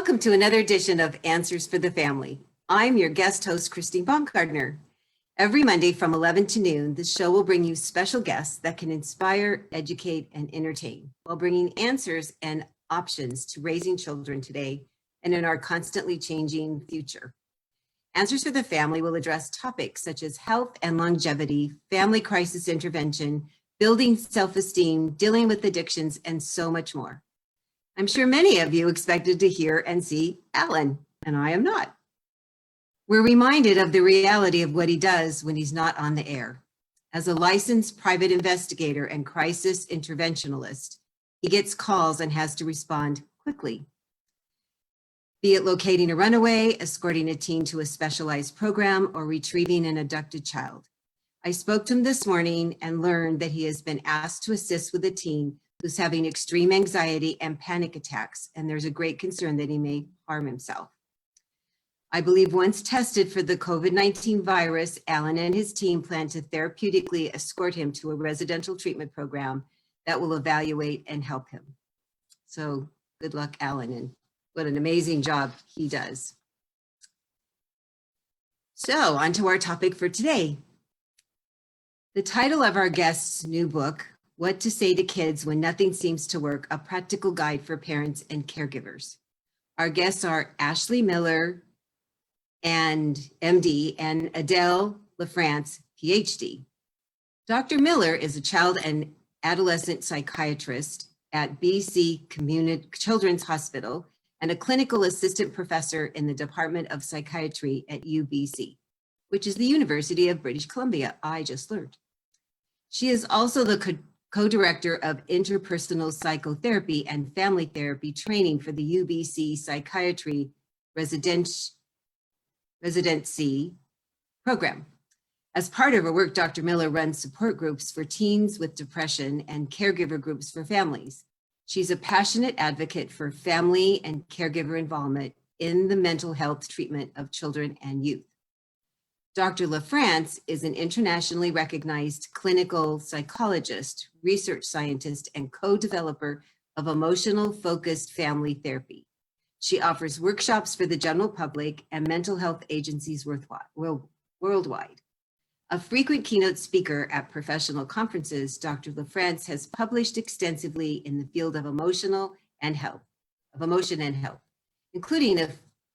Welcome to another edition of Answers for the Family. I'm your guest host, Christine Baumgartner. Every Monday from 11 to noon, the show will bring you special guests that can inspire, educate, and entertain while bringing answers and options to raising children today and in our constantly changing future. Answers for the Family will address topics such as health and longevity, family crisis intervention, building self-esteem, dealing with addictions, and so much more. I'm sure many of you expected to hear and see Alan, and I am not. We're reminded of the reality of what he does when he's not on the air. As a licensed private investigator and crisis interventionalist, he gets calls and has to respond quickly. Be it locating a runaway, escorting a teen to a specialized program, or retrieving an abducted child. I spoke to him this morning and learned that he has been asked to assist with a teen who's having extreme anxiety and panic attacks, and there's a great concern that he may harm himself. I believe once tested for the COVID-19 virus, Alan and his team plan to therapeutically escort him to a residential treatment program that will evaluate and help him. So good luck, Alan, and what an amazing job he does. So on to our topic for today. The title of our guest's new book, What to Say to Kids When Nothing Seems to Work, a practical guide for parents and caregivers. Our guests are Ashley Miller, and MD, and Adele Lafrance, PhD. Dr. Miller is a child and adolescent psychiatrist at BC Children's Hospital and a clinical assistant professor in the Department of Psychiatry at UBC, which is the University of British Columbia, I just learned. She is also the co-director of interpersonal psychotherapy and family therapy training for the UBC Psychiatry Residency program. As part of her work, Dr. Miller runs support groups for teens with depression and caregiver groups for families. She's a passionate advocate for family and caregiver involvement in the mental health treatment of children and youth. Dr. Lafrance is an internationally recognized clinical psychologist, research scientist, and co-developer of emotional-focused family therapy. She offers workshops for the general public and mental health agencies worldwide. A frequent keynote speaker at professional conferences, Dr. Lafrance has published extensively in the field of emotion and health, including a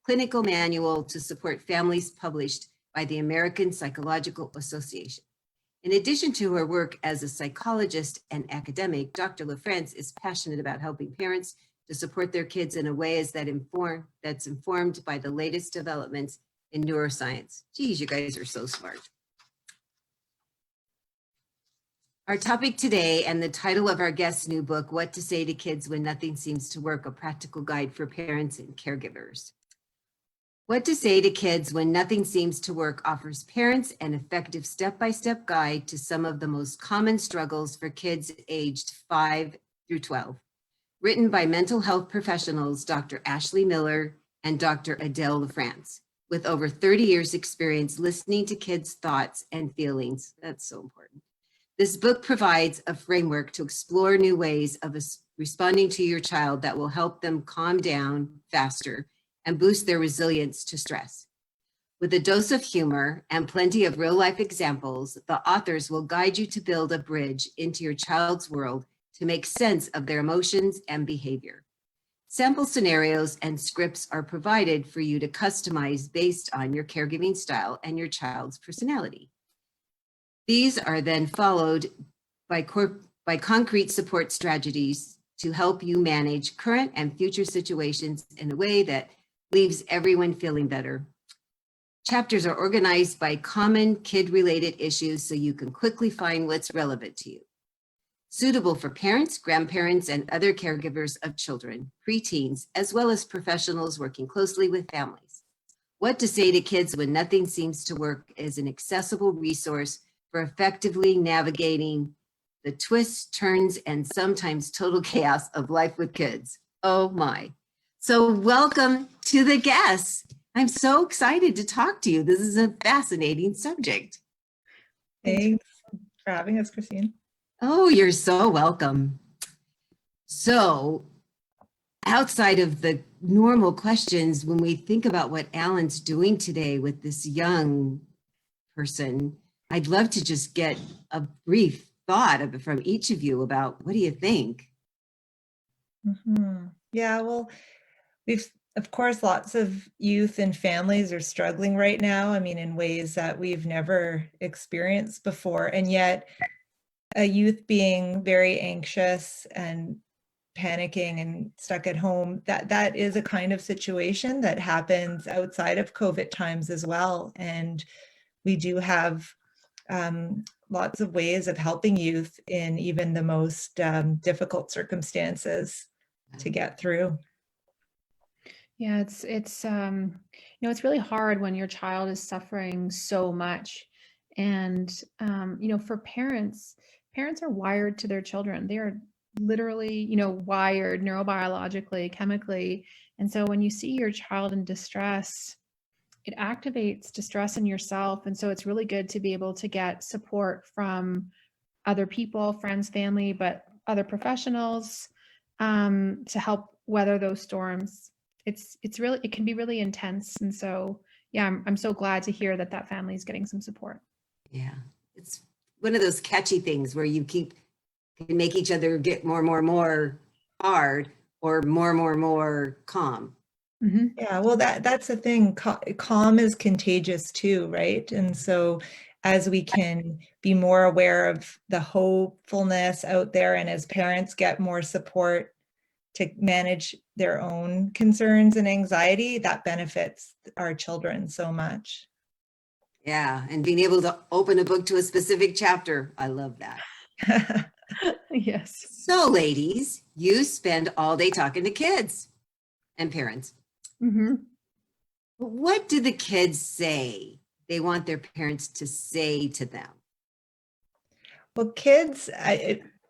clinical manual to support families published by the American Psychological Association. In addition to her work as a psychologist and academic, Dr. Lafrance is passionate about helping parents to support their kids in a way that's informed by the latest developments in neuroscience. Geez, you guys are so smart. Our topic today and the title of our guest's new book, What to Say to Kids When Nothing Seems to Work, a practical guide for parents and caregivers. What to Say to Kids When Nothing Seems to Work offers parents an effective step-by-step guide to some of the most common struggles for kids aged 5 through 12. Written by mental health professionals, Dr. Ashley Miller and Dr. Adele Lafrance, with over 30 years experience listening to kids' thoughts and feelings. That's so important. This book provides a framework to explore new ways of responding to your child that will help them calm down faster and boost their resilience to stress. With a dose of humor and plenty of real-life examples, the authors will guide you to build a bridge into your child's world to make sense of their emotions and behavior. Sample scenarios and scripts are provided for you to customize based on your caregiving style and your child's personality. These are then followed by concrete support strategies to help you manage current and future situations in a way that leaves everyone feeling better. Chapters are organized by common kid-related issues so you can quickly find what's relevant to you. Suitable for parents, grandparents, and other caregivers of children, preteens, as well as professionals working closely with families. What to Say to Kids When Nothing Seems to Work is an accessible resource for effectively navigating the twists, turns, and sometimes total chaos of life with kids. Oh my. So welcome to the guests. I'm so excited to talk to you. This is a fascinating subject. Thanks for having us, Christine. Oh, you're so welcome. So outside of the normal questions, when we think about what Alan's doing today with this young person, I'd love to just get a brief thought from each of you about what do you think? Yeah, well, of course, lots of youth and families are struggling right now. I mean, in ways that we've never experienced before. And yet, a youth being very anxious and panicking and stuck at home, that is a kind of situation that happens outside of COVID times as well. And we do have lots of ways of helping youth in even the most difficult circumstances to get through. Yeah, it's it's really hard when your child is suffering so much. And for parents are wired to their children. They are literally, wired neurobiologically, chemically. And so when you see your child in distress, it activates distress in yourself. And so it's really good to be able to get support from other people, friends, family, but other professionals, to help weather those storms. It can be really intense. And so, yeah, I'm so glad to hear that family is getting some support. Yeah, it's one of those catchy things where you can make each other get more hard or more calm. Mm-hmm. Yeah, well, that's the thing. Calm is contagious too, right? And so as we can be more aware of the hopefulness out there, and as parents get more support to manage their own concerns and anxiety, that benefits our children so much. Yeah, and being able to open a book to a specific chapter. I love that. Yes. So ladies, you spend all day talking to kids and parents. Mm-hmm. What do the kids say they want their parents to say to them? Well, kids,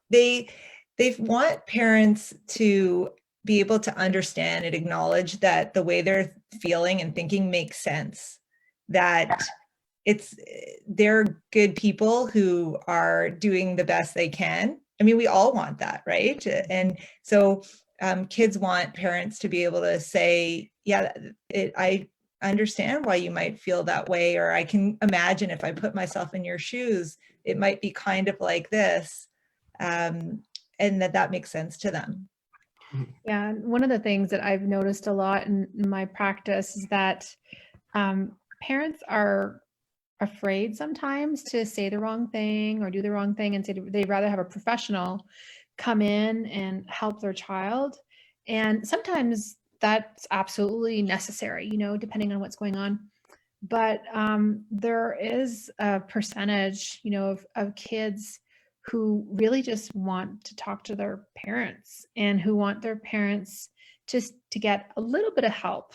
they want parents to be able to understand and acknowledge that the way they're feeling and thinking makes sense, that they're good people who are doing the best they can. I mean, we all want that, right? And so kids want parents to be able to say, yeah, I understand why you might feel that way, or I can imagine if I put myself in your shoes, it might be kind of like this, and that makes sense to them. Yeah, one of the things that I've noticed a lot in my practice is that parents are afraid sometimes to say the wrong thing or do the wrong thing, and so they'd rather have a professional come in and help their child. And sometimes that's absolutely necessary, depending on what's going on. But there is a percentage, of kids who really just want to talk to their parents and who want their parents just to get a little bit of help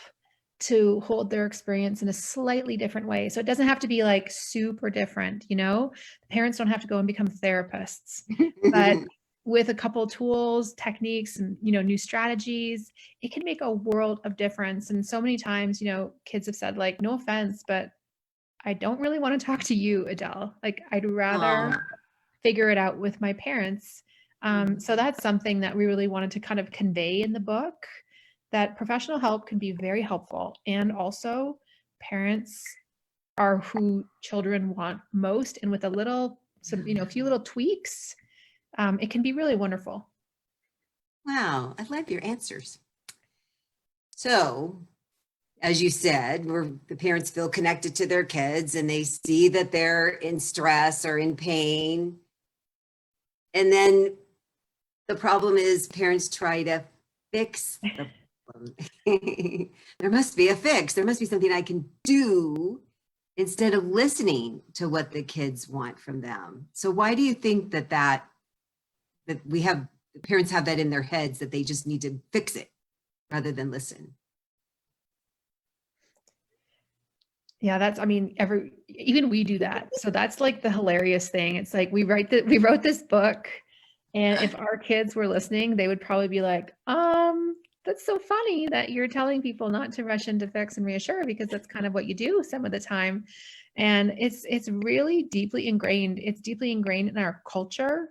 to hold their experience in a slightly different way. So it doesn't have to be like super different, the parents don't have to go and become therapists, but with a couple tools, techniques, and, new strategies, it can make a world of difference. And so many times, kids have said, like, no offense, but I don't really want to talk to you, Adele. Like, I'd rather figure it out with my parents. So that's something that we really wanted to kind of convey in the book, that professional help can be very helpful. And also parents are who children want most. And with a few little tweaks, it can be really wonderful. Wow, I love your answers. So, as you said, the parents feel connected to their kids and they see that they're in stress or in pain. And then the problem is parents try to fix the problem. There must be a fix. There must be something I can do instead of listening to what the kids want from them. So why do you think that parents have that in their heads, that they just need to fix it rather than listen? Yeah, even we do that. So that's like the hilarious thing. It's like we wrote this book, and if our kids were listening, they would probably be like, that's so funny that you're telling people not to rush in to fix and reassure, because that's kind of what you do some of the time. And it's really deeply ingrained. It's deeply ingrained in our culture.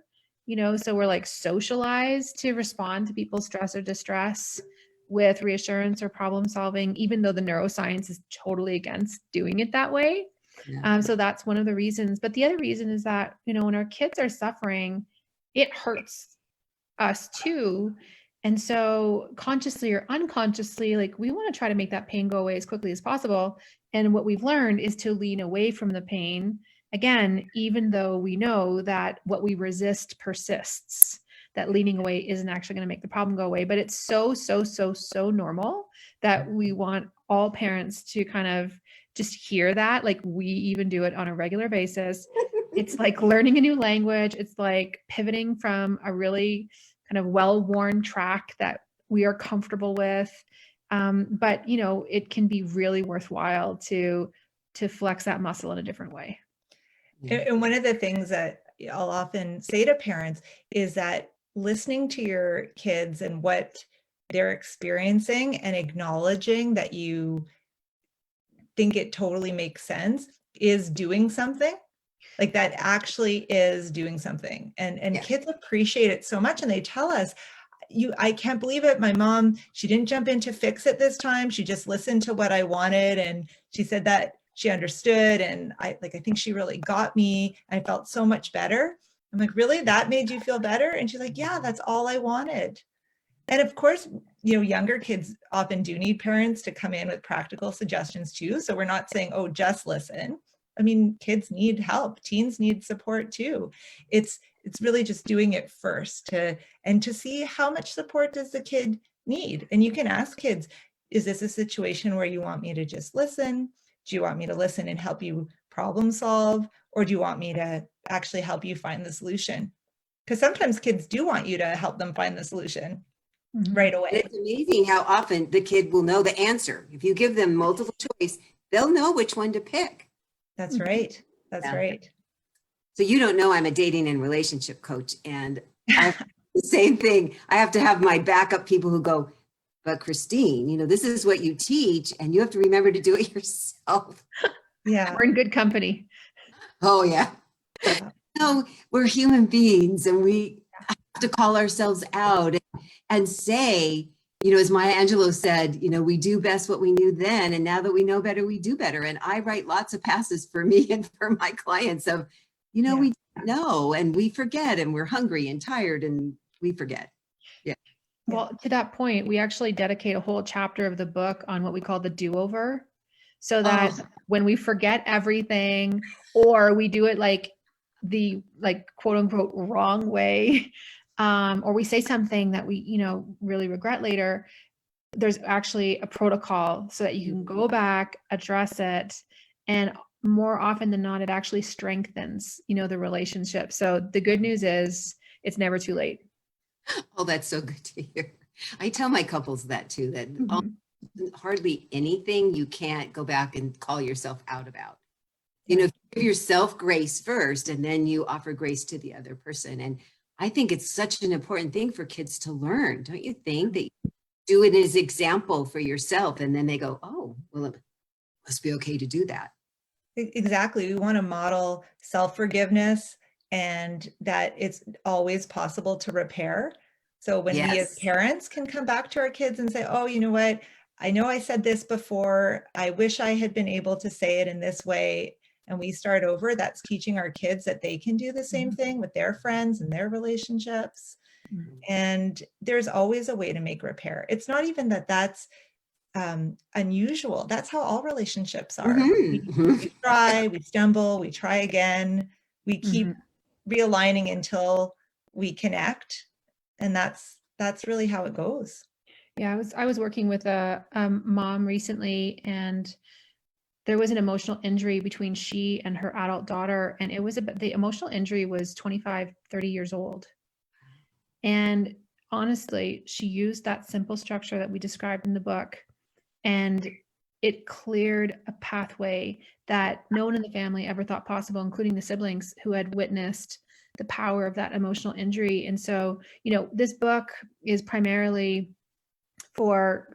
so we're like socialized to respond to people's stress or distress with reassurance or problem solving, even though the neuroscience is totally against doing it that way. Yeah. So that's one of the reasons. But the other reason is that, when our kids are suffering, it hurts us too. And so consciously or unconsciously, like we want to try to make that pain go away as quickly as possible. And what we've learned is to lean away from the pain. Again, even though we know that what we resist persists, that leaning away isn't actually going to make the problem go away. But it's so normal that we want all parents to kind of just hear that. Like we even do it on a regular basis. It's like learning a new language. It's like pivoting from a really kind of well-worn track that we are comfortable with. But it can be really worthwhile to flex that muscle in a different way. And one of the things that I'll often say to parents is that listening to your kids and what they're experiencing and acknowledging that you think it totally makes sense is doing something. Like that actually is doing something. And kids appreciate it so much. And they tell us, I can't believe it. My mom, she didn't jump in to fix it this time. She just listened to what I wanted. And she said that she understood. And I think she really got me. I felt so much better. I'm like, really? That made you feel better? And she's like, yeah, that's all I wanted. And of course, younger kids often do need parents to come in with practical suggestions too. So we're not saying, oh, just listen. I mean, kids need help. Teens need support too. It's really just doing it first to see how much support does the kid need. And you can ask kids, is this a situation where you want me to just listen? Do you want me to listen and help you problem solve? Or do you want me to actually help you find the solution? Because sometimes kids do want you to help them find the solution right away. It's amazing how often the kid will know the answer. If you give them multiple choice, they'll know which one to pick. That's right. That's right. So you don't know I'm a dating and relationship coach, and I have the same thing. I have to have my backup people who go, but Christine, this is what you teach, and you have to remember to do it yourself. Yeah. We're in good company. Oh, yeah. No, we're human beings, and we have to call ourselves out and say, as Maya Angelou said, we do best what we knew then. And now that we know better, we do better. And I write lots of passes for me and for my clients of, we don't know, and we forget, and we're hungry and tired, and we forget. Yeah. Well, to that point, we actually dedicate a whole chapter of the book on what we call the do-over. So that when we forget everything, or we do it like the quote unquote wrong way, or we say something that we, really regret later, there's actually a protocol so that you can go back, address it, and more often than not, it actually strengthens, the relationship. So the good news is it's never too late. Oh, that's so good to hear. I tell my couples that too, that hardly anything you can't go back and call yourself out about. Give yourself grace first, and then you offer grace to the other person. And I think it's such an important thing for kids to learn. Don't you think that you do it as example for yourself, and then they go, oh, well, it must be okay to do that. Exactly. We want to model self-forgiveness and that it's always possible to repair. So when we as parents can come back to our kids and say, oh, you know what? I know I said this before. I wish I had been able to say it in this way. And we start over, that's teaching our kids that they can do the same thing with their friends and their relationships. And there's always a way to make repair. It's not even that that's unusual. That's how all relationships are. We try, we stumble, we try again. We keep realigning until we connect. And that's really how it goes. Yeah, I was working with a mom recently, and there was an emotional injury between she and her adult daughter. And the emotional injury was 25, 30 years old. And honestly, she used that simple structure that we described in the book, and it cleared a pathway that no one in the family ever thought possible, including the siblings who had witnessed the power of that emotional injury. And so, this book is primarily for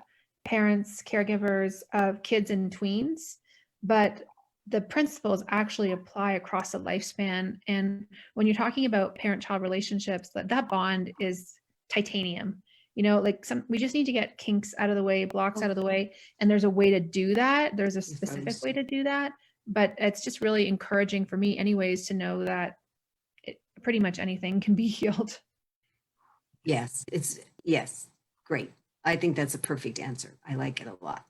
parents, caregivers of kids and tweens, but the principles actually apply across a lifespan. And when you're talking about parent-child relationships, that bond is titanium. Like we just need to get kinks out of the way, blocks out of the way. And there's a way to do that. There's a specific way to do that. But it's just really encouraging for me anyways to know that pretty much anything can be healed. Yes, yes, great. I think that's a perfect answer. I like it a lot.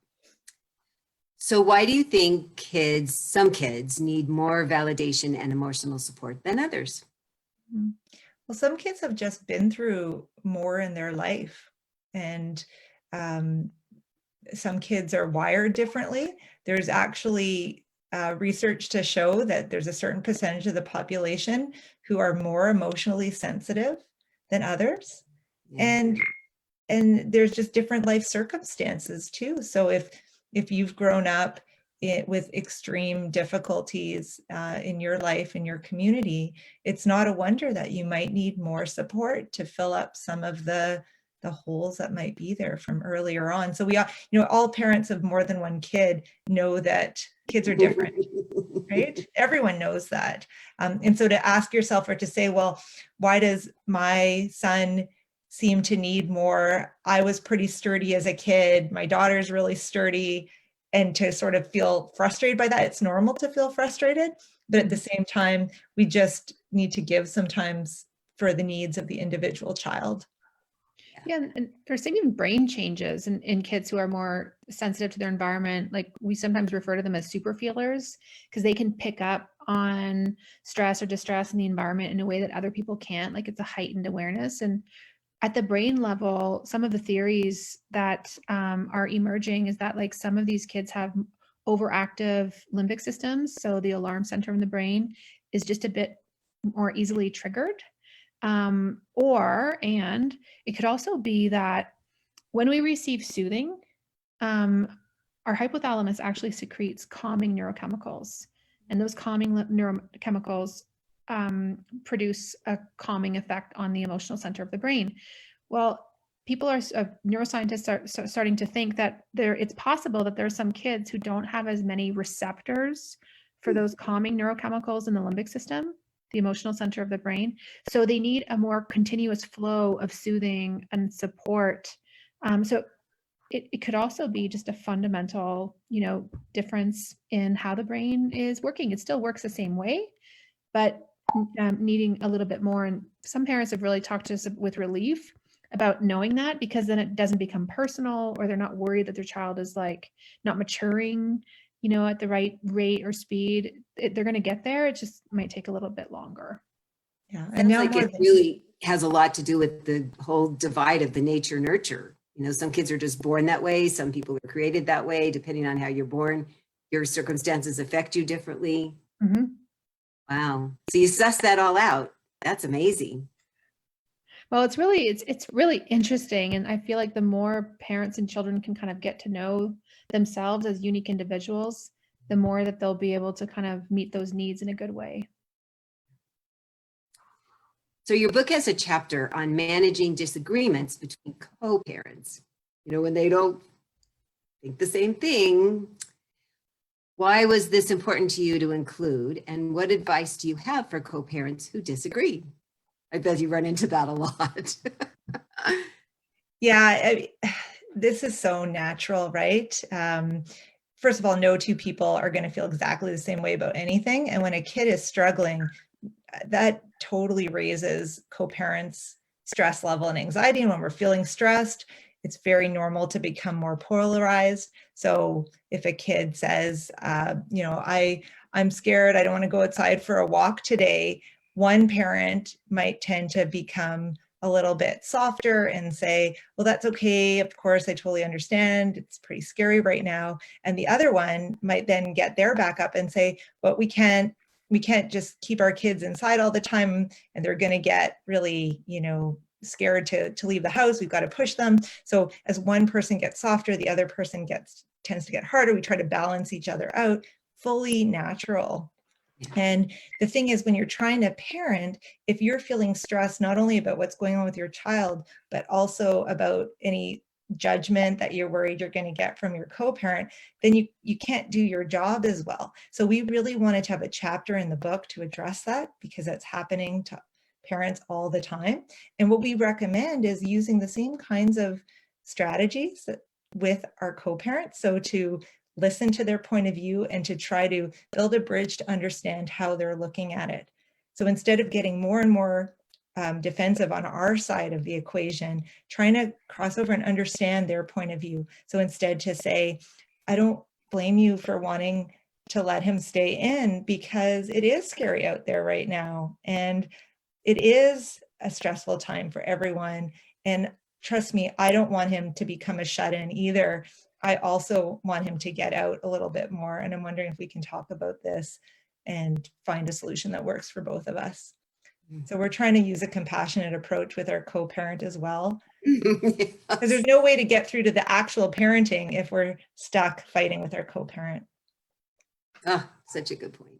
So why do you think some kids need more validation and emotional support than others? Well, some kids have just been through more in their life, and some kids are wired differently. There's actually research to show that there's a certain percentage of the population who are more emotionally sensitive than others. Yeah. And there's just different life circumstances too. So if you've grown up with extreme difficulties in your life, in your community, it's not a wonder that you might need more support to fill up some of the holes that might be there from earlier on. So all parents of more than one kid know that kids are different, right? Everyone knows that. And so to ask yourself, or to say, well, why does my son seem to need more? I was pretty sturdy as a kid. My daughter's really sturdy. And to sort of feel frustrated by that. It's normal to feel frustrated, but at the same time, we just need to give sometimes for the needs of the individual child. Yeah, and there's even brain changes in kids who are more sensitive to their environment. Like we sometimes refer to them as super feelers, because they can pick up on stress or distress in the environment in a way that other people can't. Like it's a heightened awareness. And at the brain level, some of the theories that are emerging is that like some of these kids have overactive limbic systems. So the alarm center in the brain is just a bit more easily triggered. And it could also be that when we receive soothing, our hypothalamus actually secretes calming neurochemicals. And those calming neurochemicals produce a calming effect on the emotional center of the brain. Well, neuroscientists are starting to think that it's possible that there are some kids who don't have as many receptors for those calming neurochemicals in the limbic system, the emotional center of the brain. So they need a more continuous flow of soothing and support. So it could also be just a fundamental, difference in how the brain is working. It still works the same way, but needing a little bit more. And some parents have really talked to us with relief about knowing that, because then it doesn't become personal, or they're not worried that their child is like not maturing, at the right rate or speed. They're going to get there. It just might take a little bit longer. Yeah. And now it really has a lot to do with the whole divide of the nature nurture. Some kids are just born that way. Some people are created that way. Depending on how you're born, your circumstances affect you differently. Mm-hmm. Wow. So you suss that all out. That's amazing. Well, it's really interesting. And I feel like the more parents and children can kind of get to know themselves as unique individuals, the more that they'll be able to kind of meet those needs in a good way. So your book has a chapter on managing disagreements between co-parents, when they don't think the same thing. Why was this important to you to include? And what advice do you have for co-parents who disagree? I bet you run into that a lot. Yeah, this is so natural, right? First of all, no two people are going to feel exactly the same way about anything. And when a kid is struggling, that totally raises co-parents' stress level and anxiety. And when we're feeling stressed, it's very normal to become more polarized. So if a kid says, I'm scared, I don't want to go outside for a walk today, one parent might tend to become a little bit softer and say, well, that's okay. Of course, I totally understand. It's pretty scary right now. And the other one might then get their back up and say, but we can't just keep our kids inside all the time, and they're going to get really, scared to leave the house. We've got to push them. So as one person gets softer, the other person tends to get harder. We try to balance each other out. Fully natural. And the thing is, when you're trying to parent, if you're feeling stressed, not only about what's going on with your child, but also about any judgment that you're worried you're going to get from your co-parent, then you can't do your job as well. So we really wanted to have a chapter in the book to address that, because that's happening to parents all the time. And what we recommend is using the same kinds of strategies with our co-parents. So to listen to their point of view and to try to build a bridge to understand how they're looking at it. So instead of getting more and more defensive on our side of the equation, trying to cross over and understand their point of view. So instead to say, I don't blame you for wanting to let him stay in, because it is scary out there right now. And it is a stressful time for everyone. And trust me, I don't want him to become a shut-in either. I also want him to get out a little bit more. And I'm wondering if we can talk about this and find a solution that works for both of us. So we're trying to use a compassionate approach with our co-parent as well. Because there's no way to get through to the actual parenting if we're stuck fighting with our co-parent. Oh, such a good point.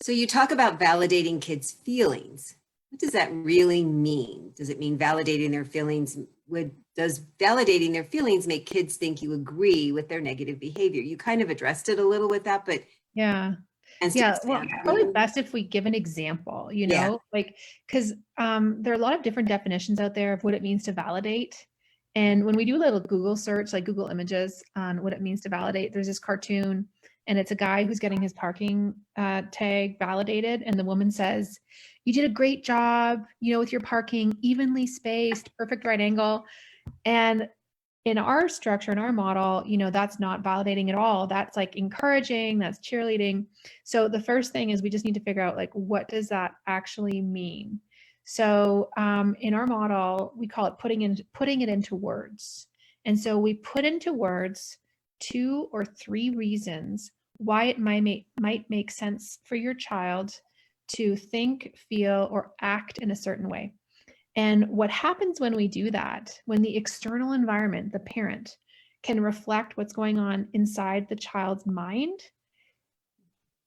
So you talk about validating kids' feelings. What does that really mean? Does it mean validating their feelings? Does validating their feelings make kids think you agree with their negative behavior? You kind of addressed it a little with that, but Yeah. Well, probably best if we give an example, like, because there are a lot of different definitions out there of what it means to validate. And when we do a little Google search, like Google Images, on what it means to validate, there's this cartoon, and it's a guy who's getting his parking tag validated. And the woman says, "You did a great job, with your parking, evenly spaced, perfect right angle." And in our structure, in our model, that's not validating at all. That's like encouraging, that's cheerleading. So the first thing is we just need to figure out, like, what does that actually mean? So in our model, we call it putting it into words. And so we put into words 2 or 3 reasons why it might make sense for your child to think, feel, or act in a certain way. And what happens when we do that, when the external environment, the parent, can reflect what's going on inside the child's mind,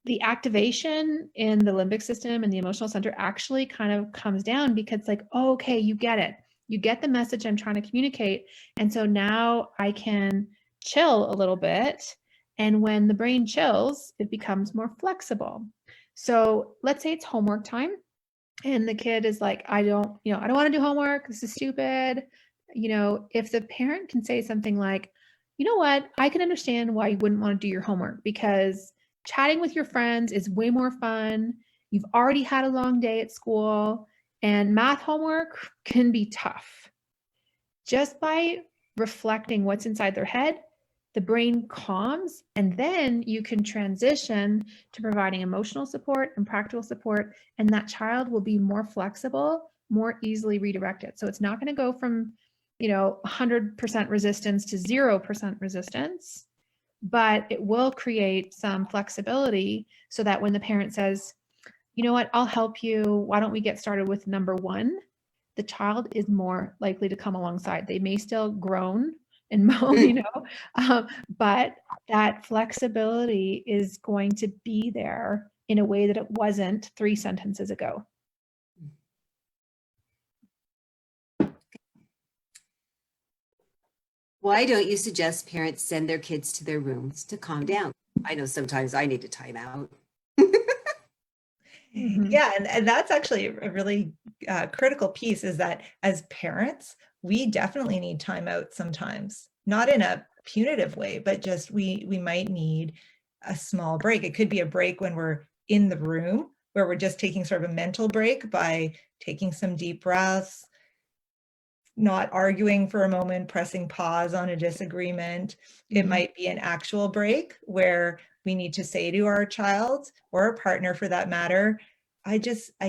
the activation in the limbic system and the emotional center actually kind of comes down, because like, oh, okay, you get it. You get the message I'm trying to communicate. And so now I can chill a little bit. And when the brain chills, it becomes more flexible. So let's say it's homework time. And the kid is like, I don't want to do homework. This is stupid. If the parent can say something like, you know what, I can understand why you wouldn't want to do your homework, because chatting with your friends is way more fun. You've already had a long day at school, and math homework can be tough. Just by reflecting what's inside their head, the brain calms, and then you can transition to providing emotional support and practical support, and that child will be more flexible, more easily redirected. So it's not going to go from 100% resistance to 0% resistance, but it will create some flexibility so that when the parent says, you know what, I'll help you, why don't we get started with number 1, the child is more likely to come alongside. They may still groan and moan, but that flexibility is going to be there in a way that it wasn't 3 sentences ago. Why don't you suggest parents send their kids to their rooms to calm down? I know sometimes I need to time out. Yeah, and that's actually a really critical piece, is that as parents, we definitely need time out sometimes, not in a punitive way, but just we might need a small break. It could be a break when we're in the room, where we're just taking sort of a mental break by taking some deep breaths, not arguing for a moment, pressing pause on a disagreement. It might be an actual break where we need to say to our child, or our partner for that matter, I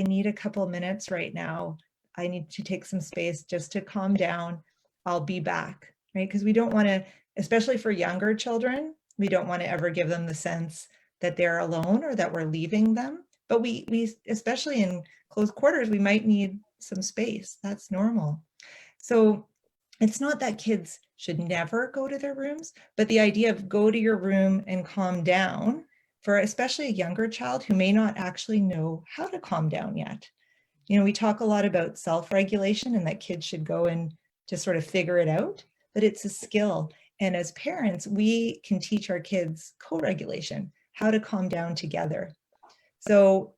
need a couple minutes right now. I need to take some space just to calm down. I'll be back, right? Because we don't want to, especially for younger children, we don't want to ever give them the sense that they're alone or that we're leaving them. But we especially in close quarters, we might need some space. That's normal. So it's not that kids should never go to their rooms, but the idea of go to your room and calm down, for especially a younger child who may not actually know how to calm down yet. We talk a lot about self-regulation and that kids should go into to sort of figure it out, but it's a skill. And as parents, we can teach our kids co-regulation, how to calm down together. So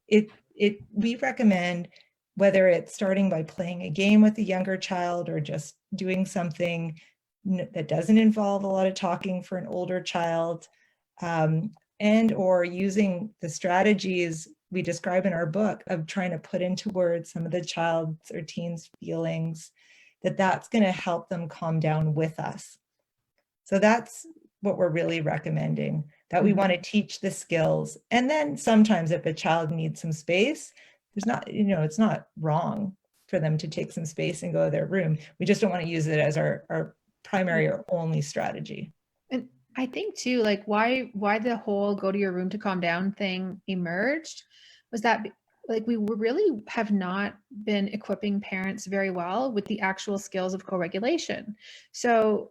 we recommend, whether it's starting by playing a game with a younger child or just doing something that doesn't involve a lot of talking for an older child, and or using the strategies we describe in our book of trying to put into words some of the child's or teen's feelings, that's going to help them calm down with us. So that's what we're really recommending, that we want to teach the skills. And then sometimes if a child needs some space, there's not, it's not wrong for them to take some space and go to their room. We just don't want to use it as our primary or only strategy. And I think too, like why the whole go to your room to calm down thing emerged was that like we really have not been equipping parents very well with the actual skills of co-regulation. So,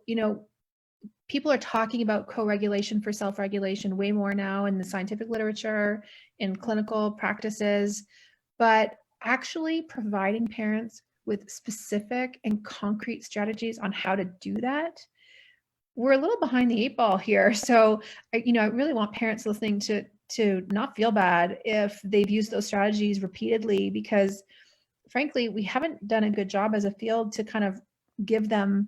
people are talking about co-regulation for self-regulation way more now in the scientific literature, in clinical practices, but actually providing parents with specific and concrete strategies on how to do that, we're a little behind the 8 ball here. So, I really want parents listening to not feel bad if they've used those strategies repeatedly, because frankly, we haven't done a good job as a field to kind of give them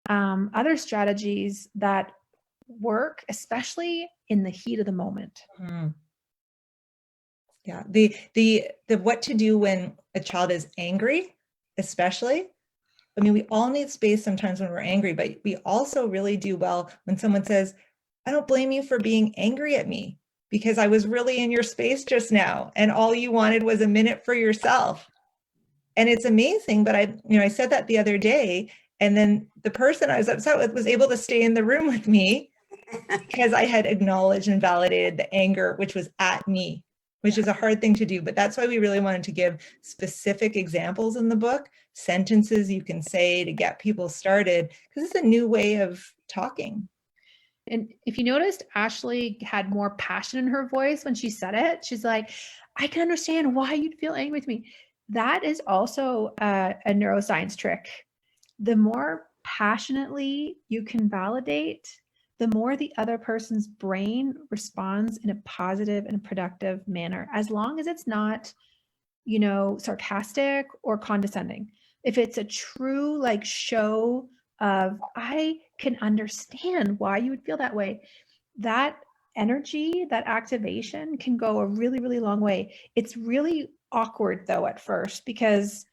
other strategies that work, especially in the heat of the moment. Mm. Yeah, the what to do when a child is angry, especially. I mean, we all need space sometimes when we're angry, but we also really do well when someone says, I don't blame you for being angry at me because I was really in your space just now and all you wanted was a minute for yourself. And it's amazing, but I said that the other day, and then the person I was upset with was able to stay in the room with me because I had acknowledged and validated the anger, which was at me, which is a hard thing to do. But that's why we really wanted to give specific examples in the book, sentences you can say to get people started, because it's a new way of talking. And if you noticed, Ashley had more passion in her voice when she said it. She's like, I can understand why you'd feel angry with me. That is also a neuroscience trick. The more passionately you can validate, the more the other person's brain responds in a positive and productive manner, as long as it's not, sarcastic or condescending. If it's a true show of, I can understand why you would feel that way, that energy, that activation can go a really, really long way. It's really awkward though at first, because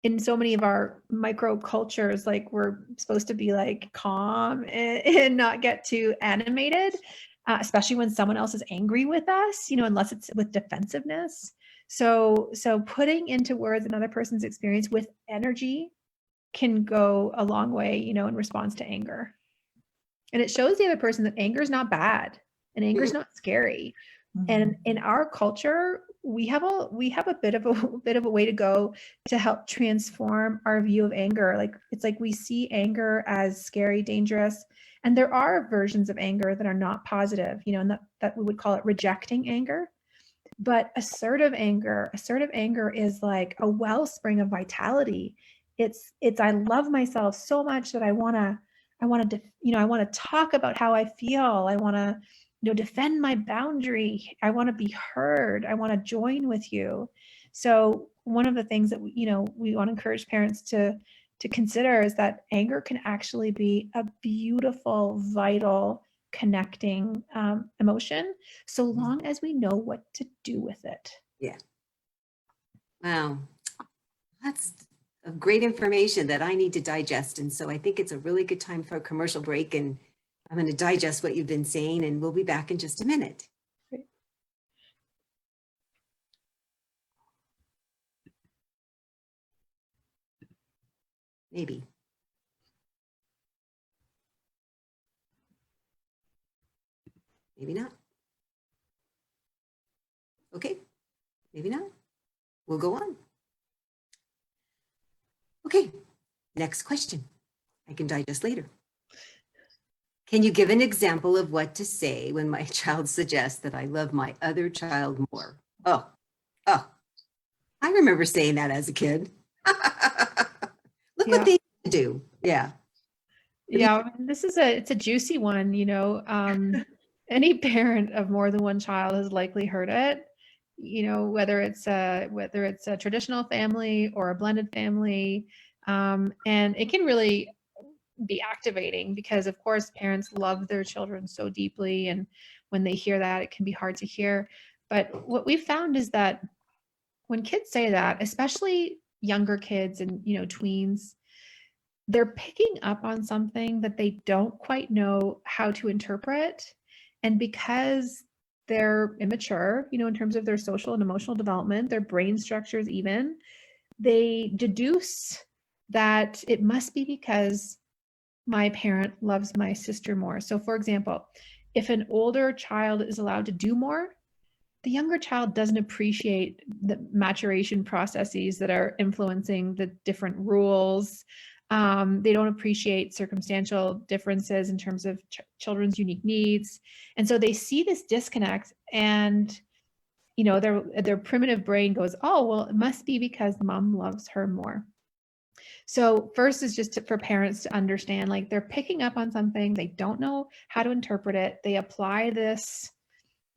in so many of our micro cultures, we're supposed to be calm and not get too animated, especially when someone else is angry with us, unless it's with defensiveness. So putting into words another person's experience with energy can go a long way, in response to anger. And it shows the other person that anger is not bad and anger is not scary. Mm-hmm. And in our culture, we have a bit of a way to go to help transform our view of anger. It's like we see anger as scary, dangerous, and there are versions of anger that are not positive, and that we would call it rejecting anger. But assertive anger is like a wellspring of vitality. It's I love myself so much that I want to talk about how I feel. I want to defend my boundary. I want to be heard. I want to join with you. So one of the things that we want to encourage parents to consider is that anger can actually be a beautiful, vital, connecting emotion, so long as we know what to do with it. Yeah. Wow. That's great information that I need to digest. And so I think it's a really good time for a commercial break, and I'm going to digest what you've been saying, and we'll be back in just a minute. Great. Maybe. Maybe not. Okay, maybe not. We'll go on. Okay, next question. I can digest later. Can you give an example of what to say when my child suggests that I love my other child more? Oh, I remember saying that as a kid. Look what they do. Yeah. Yeah, this is it's a juicy one, any parent of more than one child has likely heard it, whether it's a traditional family or a blended family. And it can really be activating because of course parents love their children so deeply, and when they hear that, it can be hard to hear. But what we found is that when kids say that, especially younger kids and tweens, they're picking up on something that they don't quite know how to interpret. And because they're immature, in terms of their social and emotional development, their brain structures even, they deduce that it must be because my parent loves my sister more. So for example, if an older child is allowed to do more, the younger child doesn't appreciate the maturation processes that are influencing the different rules. They don't appreciate circumstantial differences in terms of children's unique needs. And so they see this disconnect, and their primitive brain goes, oh, well, it must be because mom loves her more. So first is just for parents to understand, like, they're picking up on something, they don't know how to interpret it. They apply this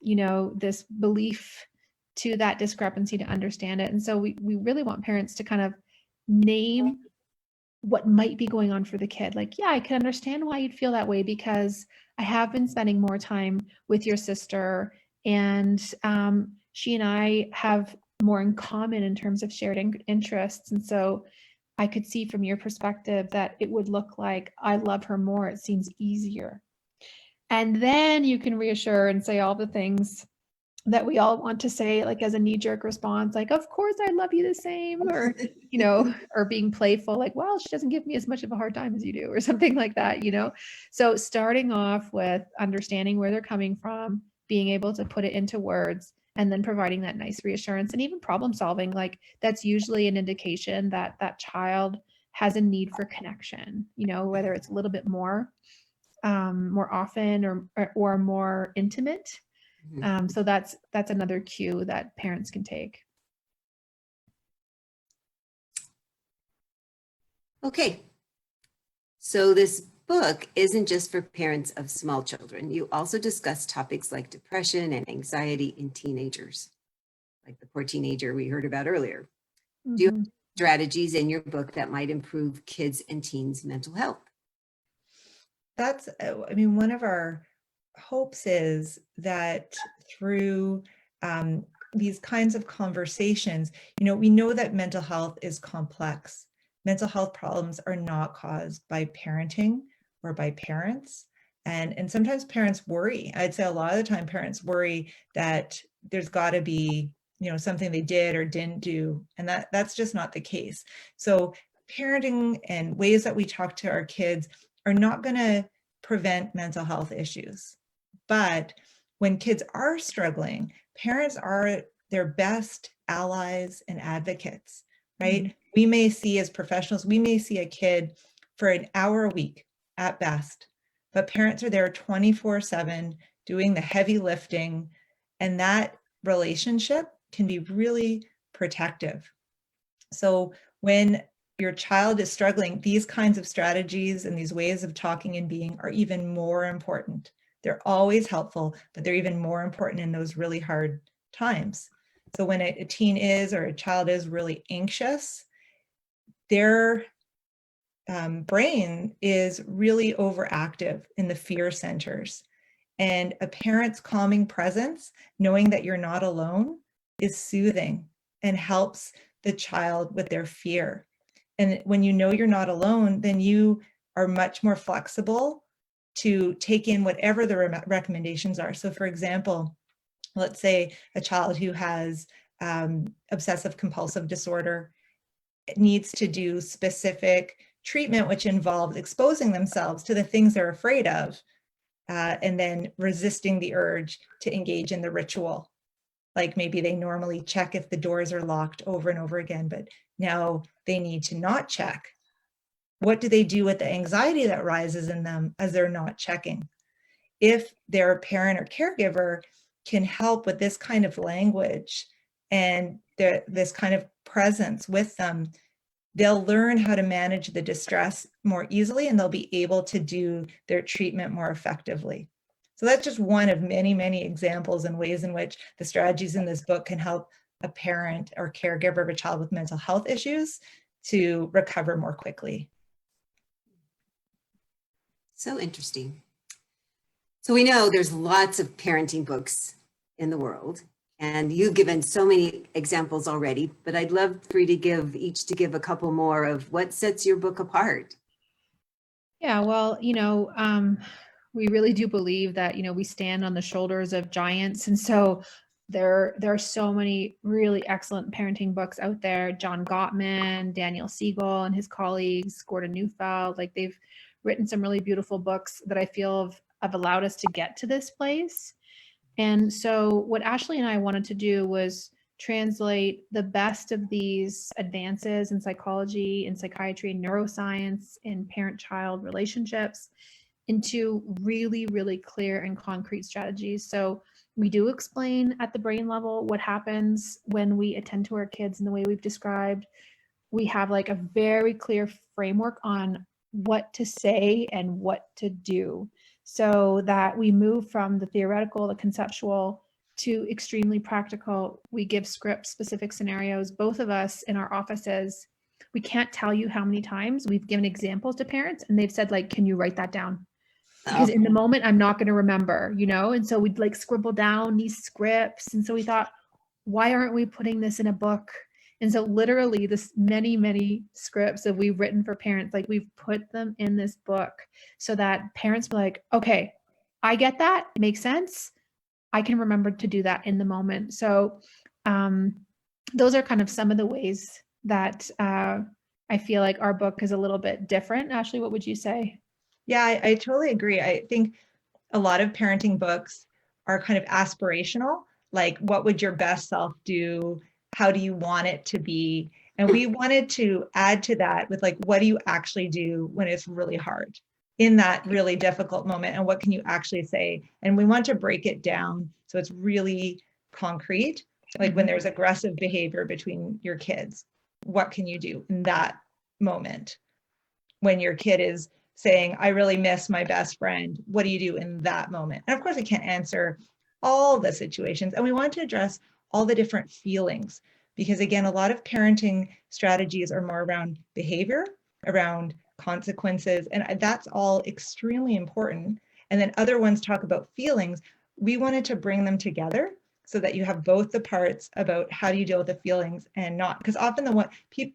this belief to that discrepancy to understand it. And so we really want parents to kind of name what might be going on for the kid. Like, yeah, I can understand why you'd feel that way because I have been spending more time with your sister, and she and I have more in common in terms of shared interests. And so I could see from your perspective that it would look like I love her more. It seems easier. And then you can reassure and say all the things that we all want to say, like as a knee-jerk response, like, of course I love you the same, or, or being playful, like, well, she doesn't give me as much of a hard time as you do, or something like that, So starting off with understanding where they're coming from, being able to put it into words, and then providing that nice reassurance, and even problem solving, like that's usually an indication that that child has a need for connection, whether it's a little bit more often or more intimate. So that's another cue that parents can take. Okay. So this book isn't just for parents of small children. You also discuss topics like depression and anxiety in teenagers, like the poor teenager we heard about earlier. Do you have strategies in your book that might improve kids' and teens' mental health? That's, one of our hopes is that through these kinds of conversations, we know that mental health is complex. Mental health problems are not caused by parenting or by parents. And sometimes parents worry. I'd say a lot of the time parents worry that there's got to be, something they did or didn't do. And that's just not the case. So parenting and ways that we talk to our kids are not going to prevent mental health issues. But when kids are struggling, parents are their best allies and advocates, right? Mm-hmm. We may see as professionals, we may see a kid for an hour a week at best, but parents are there 24/7 doing the heavy lifting, and that relationship can be really protective. So when your child is struggling, these kinds of strategies and these ways of talking and being are even more important. They're always helpful, but they're even more important in those really hard times. So when a teen is, or a child is really anxious, their brain is really overactive in the fear centers. And a parent's calming presence, knowing that you're not alone, is soothing and helps the child with their fear. And when you know you're not alone, then you are much more flexible to take in whatever the recommendations are. So for example, let's say a child who has obsessive compulsive disorder needs to do specific treatment, which involves exposing themselves to the things they're afraid of, and then resisting the urge to engage in the ritual. Like maybe they normally check if the doors are locked over and over again, but now they need to not check. What do they do with the anxiety that rises in them as they're not checking? If their parent or caregiver can help with this kind of language and this kind of presence with them, they'll learn how to manage the distress more easily, and they'll be able to do their treatment more effectively. So that's just one of many, many examples and ways in which the strategies in this book can help a parent or caregiver of a child with mental health issues to recover more quickly. So interesting. So we know there's lots of parenting books in the world, and you've given so many examples already, but I'd love for you to give a couple more of what sets your book apart. Yeah, well, we really do believe that, we stand on the shoulders of giants. And so there are so many really excellent parenting books out there. John Gottman, Daniel Siegel and his colleagues, Gordon Neufeld, like they've written some really beautiful books that I feel have allowed us to get to this place. And so what Ashley and I wanted to do was translate the best of these advances in psychology, in psychiatry, and neuroscience, in parent-child relationships into really, really clear and concrete strategies. So we do explain at the brain level what happens when we attend to our kids in the way we've described. We have like a very clear framework on what to say and what to do, so that we move from the theoretical, the conceptual, to extremely practical. We give script specific scenarios. Both of us in our offices, we can't tell you how many times we've given examples to parents and they've said, like, can you write that down? Because in the moment, I'm not going to remember, and so we'd like scribble down these scripts. And so we thought, why aren't we putting this in a book? And so literally this many, many scripts that we've written for parents, like we've put them in this book so that parents be like, okay, I get that. It makes sense. I can remember to do that in the moment. So those are kind of some of the ways that I feel like our book is a little bit different. Ashley, what would you say? Yeah, I totally agree. I think a lot of parenting books are kind of aspirational, like what would your best self do? How do you want it to be? And we wanted to add to that with like, what do you actually do when it's really hard in that really difficult moment? And what can you actually say? And we want to break it down so it's really concrete. Like when there's aggressive behavior between your kids, what can you do in that moment? When your kid is saying, I really miss my best friend, what do you do in that moment? And of course, I can't answer all the situations. And we want to address all the different feelings, because again, a lot of parenting strategies are more around behavior, around consequences, and that's all extremely important. And then other ones talk about feelings. We wanted to bring them together so that you have both the parts about how do you deal with the feelings and not, because often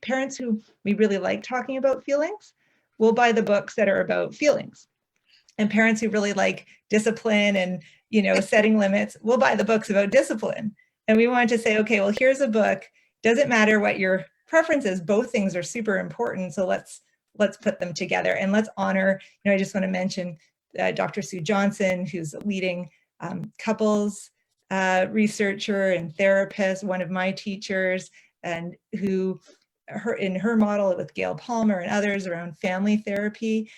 parents who we really like talking about feelings will buy the books that are about feelings. And parents who really like discipline and, setting limits will buy the books about discipline. And we wanted to say, okay, well, here's a book. Doesn't matter what your preference is. Both things are super important. So let's put them together and let's honor, I just want to mention Dr. Sue Johnson, who's a leading couples researcher and therapist, one of my teachers, and who in her model with Gail Palmer and others around family therapy,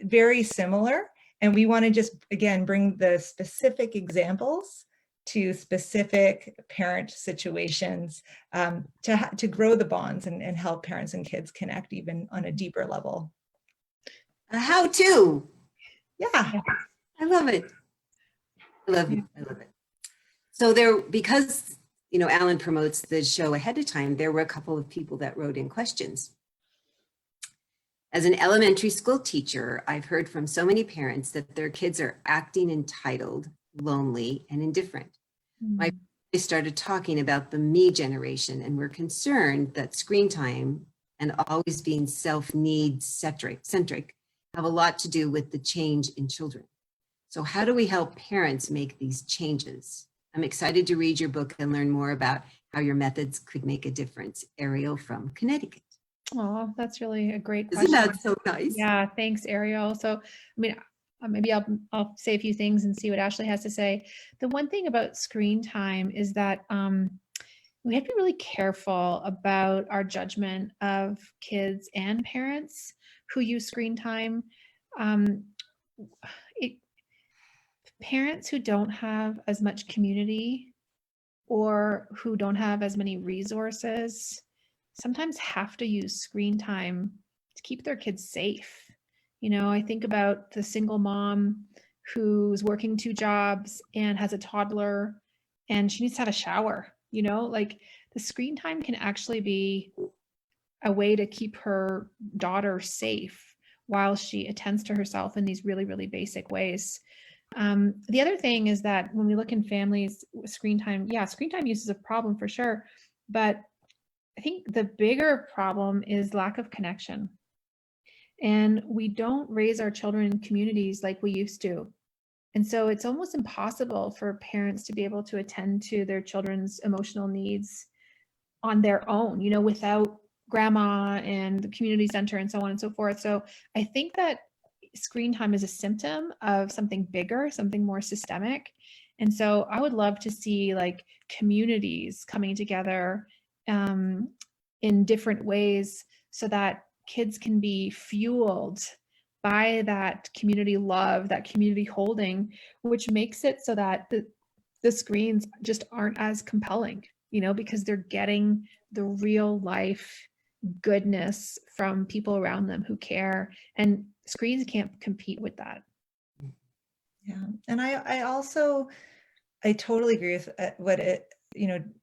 very similar. And we want to just, again, bring the specific examples to specific parent situations to grow the bonds and help parents and kids connect even on a deeper level. A how-to. Yeah. I love it. I love it. So because Alan promotes the show ahead of time, there were a couple of people that wrote in questions. As an elementary school teacher, I've heard from so many parents that their kids are acting entitled, lonely, and indifferent. My family started talking about the me generation, and we're concerned that screen time and always being self-need centric have a lot to do with the change in children. So how do we help parents make these changes? I'm excited to read your book and learn more about how your methods could make a difference. Ariel from Connecticut. Oh, that's really a great question. Isn't that so nice? Yeah, thanks, Ariel. So, maybe I'll say a few things and see what Ashley has to say. The one thing about screen time is that we have to be really careful about our judgment of kids and parents who use screen time. Parents who don't have as much community or who don't have as many resources sometimes have to use screen time to keep their kids safe. You know, I think about the single mom who's working 2 jobs and has a toddler and she needs to have a shower, you know, like the screen time can actually be a way to keep her daughter safe while she attends to herself in these really, really basic ways. The other thing is that when we look in families, screen time use is a problem for sure. But I think the bigger problem is lack of connection. And we don't raise our children in communities like we used to. And so it's almost impossible for parents to be able to attend to their children's emotional needs on their own, you know, without grandma and the community center and so on and so forth. So I think that screen time is a symptom of something bigger, something more systemic. And so I would love to see like communities coming together in different ways so that kids can be fueled by that community love, that community holding, which makes it so that the screens just aren't as compelling, you know, because they're getting the real life goodness from people around them who care, and screens can't compete with that. Yeah. And I totally agree with what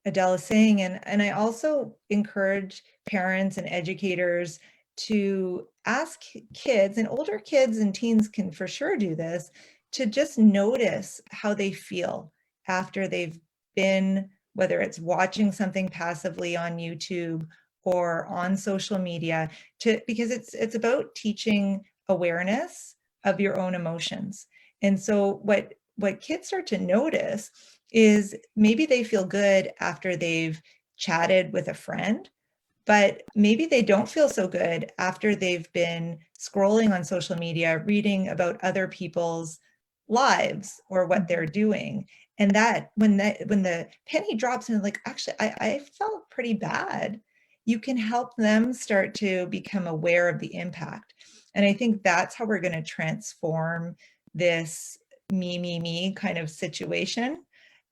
Adele is saying. And I also encourage parents and educators to ask kids, and older kids and teens can for sure do this, to just notice how they feel after they've been, whether it's watching something passively on YouTube or on social media, because it's about teaching awareness of your own emotions. And so what kids start to notice is maybe they feel good after they've chatted with a friend, but maybe they don't feel so good after they've been scrolling on social media, reading about other people's lives or what they're doing. And that when the penny drops and like, actually, I felt pretty bad, you can help them start to become aware of the impact. And I think that's how we're going to transform this me kind of situation,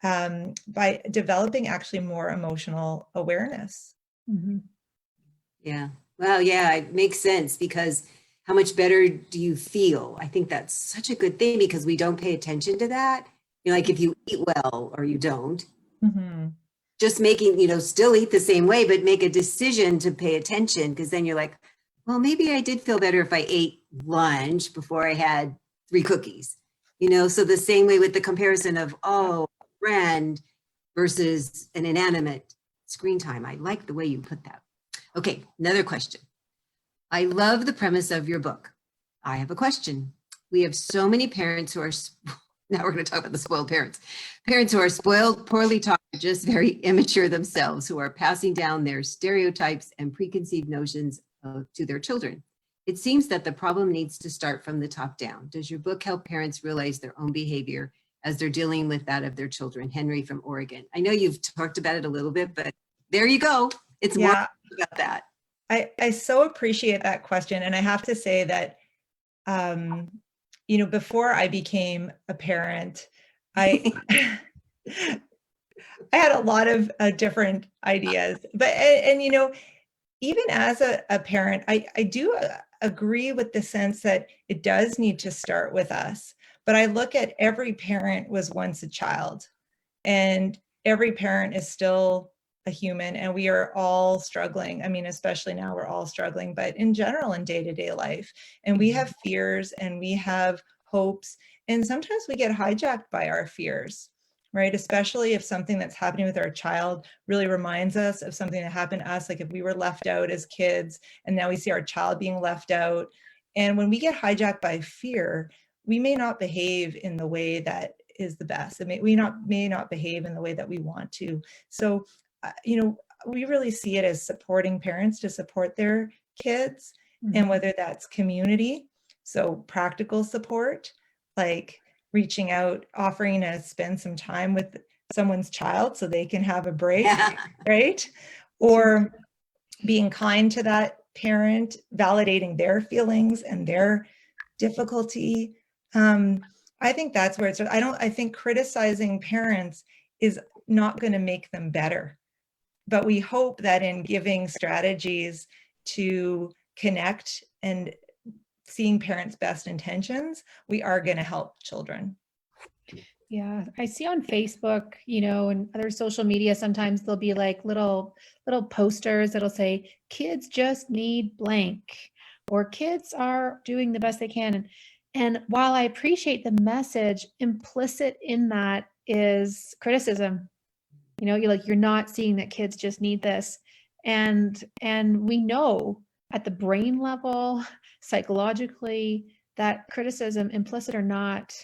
by developing actually more emotional awareness. Mm-hmm. Yeah. Well, yeah, it makes sense, because how much better do you feel? I think that's such a good thing, because we don't pay attention to that. You know, like if you eat well or you don't, Mm-hmm. just making, still eat the same way, but make a decision to pay attention, because then you're like, well, maybe I did feel better if I ate lunch before I had 3 cookies. So the same way with the comparison of, a friend versus an inanimate screen time. I like the way you put that. Okay, another question. I love the premise of your book. I have a question. We have so many parents who are, now we're going to talk about the spoiled parents. Parents who are spoiled, poorly taught, just very immature themselves, who are passing down their stereotypes and preconceived notions to their children. It seems that the problem needs to start from the top down. Does your book help parents realize their own behavior as they're dealing with that of their children? Henry from Oregon. I know you've talked about it a little bit, but there you go. It's more about that. I so appreciate that question. And I have to say that, before I became a parent, I I had a lot of different ideas, but, even as a parent, I do agree with the sense that it does need to start with us. But I look at every parent was once a child, and every parent is still a human, and we are all struggling. I mean, especially now we're all struggling, but in general, in day-to-day life, and we have fears and we have hopes, and sometimes we get hijacked by our fears, right? Especially if something that's happening with our child really reminds us of something that happened to us, like if we were left out as kids and now we see our child being left out. And when we get hijacked by fear, we may not behave in the way that is the best. We may not behave in the way that we want to. So, we really see it as supporting parents to support their kids, and whether that's community, so practical support, like reaching out, offering to spend some time with someone's child so they can have a break, right? Or being kind to that parent, validating their feelings and their difficulty. I think that's where it's, I think criticizing parents is not going to make them better. but we hope that in giving strategies to connect and seeing parents' best intentions, we are going to help children. Yeah, I see on Facebook, and other social media, sometimes there'll be like little posters that'll say, kids just need blank, or kids are doing the best they can. And while I appreciate the message, implicit in that is criticism. You're not seeing that kids just need this. And we know at the brain level, psychologically, that criticism, implicit or not,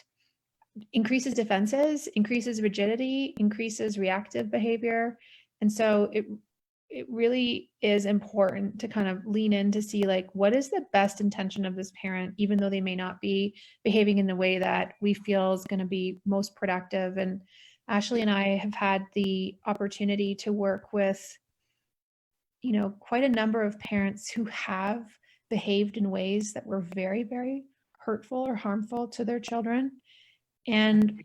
increases defenses, increases rigidity, increases reactive behavior. And so it really is important to kind of lean in to see, like, what is the best intention of this parent, even though they may not be behaving in the way that we feel is going to be most productive. And Ashley and I have had the opportunity to work with, quite a number of parents who have behaved in ways that were very, very hurtful or harmful to their children. And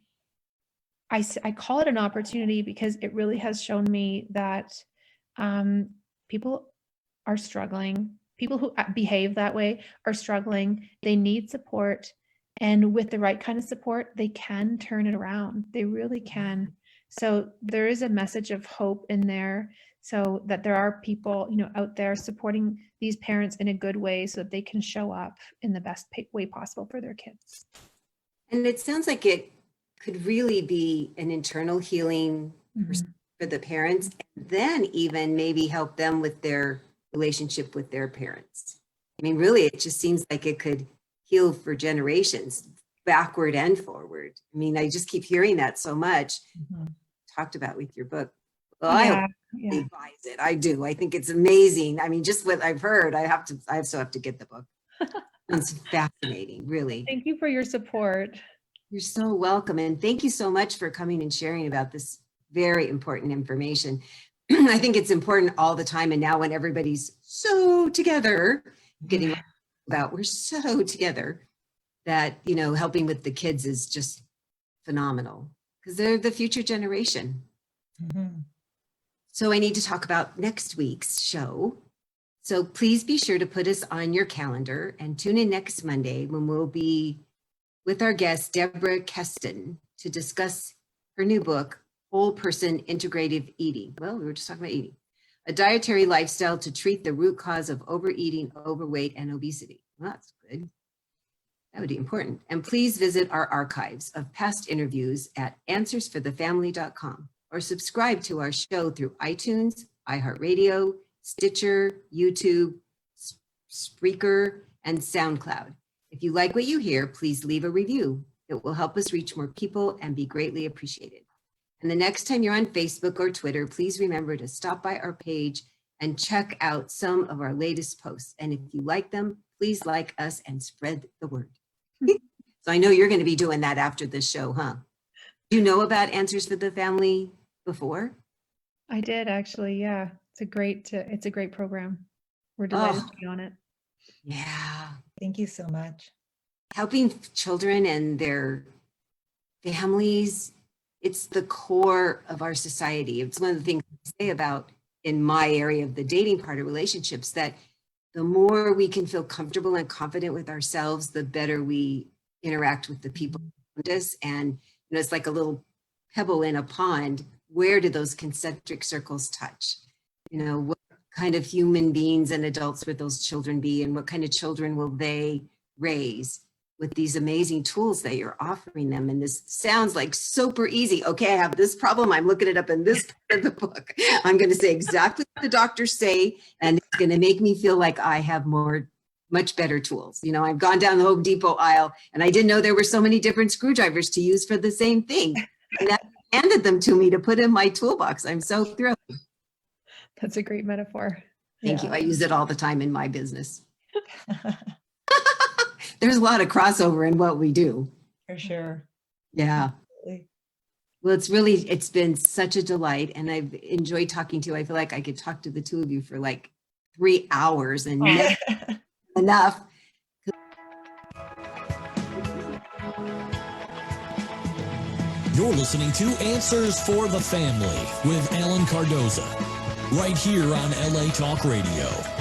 I call it an opportunity because it really has shown me that people are struggling. People who behave that way are struggling. They need support. And with the right kind of support, they can turn it around. They really can. So there is a message of hope in there, so that there are people, out there supporting these parents in a good way so that they can show up in the best way possible for their kids. And it sounds like it could really be an internal healing Mhm. for the parents, and then even maybe help them with their relationship with their parents. I mean, really, it just seems like it could heal for generations, backward and forward. I mean, I just keep hearing that so much, talked about with your book. Well, I hope he buys it. I do. I think it's amazing. I mean, just what I've heard, I still have to get the book. It's fascinating, really. Thank you for your support. You're so welcome. And thank you so much for coming and sharing about this very important information. I think it's important all the time. And now when everybody's so together, getting about, we're so together, that, helping with the kids is just phenomenal because they're the future generation. Mm-hmm. So I need to talk about next week's show. So please be sure to put us on your calendar and tune in next Monday when we'll be with our guest, Deborah Keston, to discuss her new book, Whole Person Integrative Eating. Well, we were just talking about eating. A dietary lifestyle to treat the root cause of overeating, overweight, and obesity. Well, that's good. That would be important. And please visit our archives of past interviews at answersforthefamily.com or subscribe to our show through iTunes, iHeartRadio, Stitcher, YouTube, Spreaker, and SoundCloud. If you like what you hear, please leave a review. It will help us reach more people and be greatly appreciated. And the next time you're on Facebook or Twitter, please remember to stop by our page and check out some of our latest posts. And if you like them, please like us and spread the word. So I know you're going to be doing that after this show, huh? Do you know about Answers for the Family before? I did, actually. Yeah, it's a great program. We're delighted to be on it. Yeah. Thank you so much. Helping children and their families, it's the core of our society. It's one of the things I say about in my area of the dating part of relationships, that the more we can feel comfortable and confident with ourselves, the better we interact with the people around us. And it's like a little pebble in a pond. Where do those concentric circles touch? What kind of human beings and adults would those children be, and what kind of children will they raise with these amazing tools that you're offering them? And this sounds like super easy. Okay, I have this problem. I'm looking it up in this part of the book. I'm going to say exactly what the doctors say, and it's going to make me feel like I have much better tools. I've gone down the Home Depot aisle and I didn't know there were so many different screwdrivers to use for the same thing. And that handed them to me to put in my toolbox. I'm so thrilled. That's a great metaphor. Thank you. I use it all the time in my business. There's a lot of crossover in what we do. For sure. Yeah. Absolutely. Well, it's been such a delight, and I've enjoyed talking to you. I feel like I could talk to the two of you for like 3 hours and never enough. You're listening to Answers for the Family with Alan Cardoza. right here on LA Talk Radio.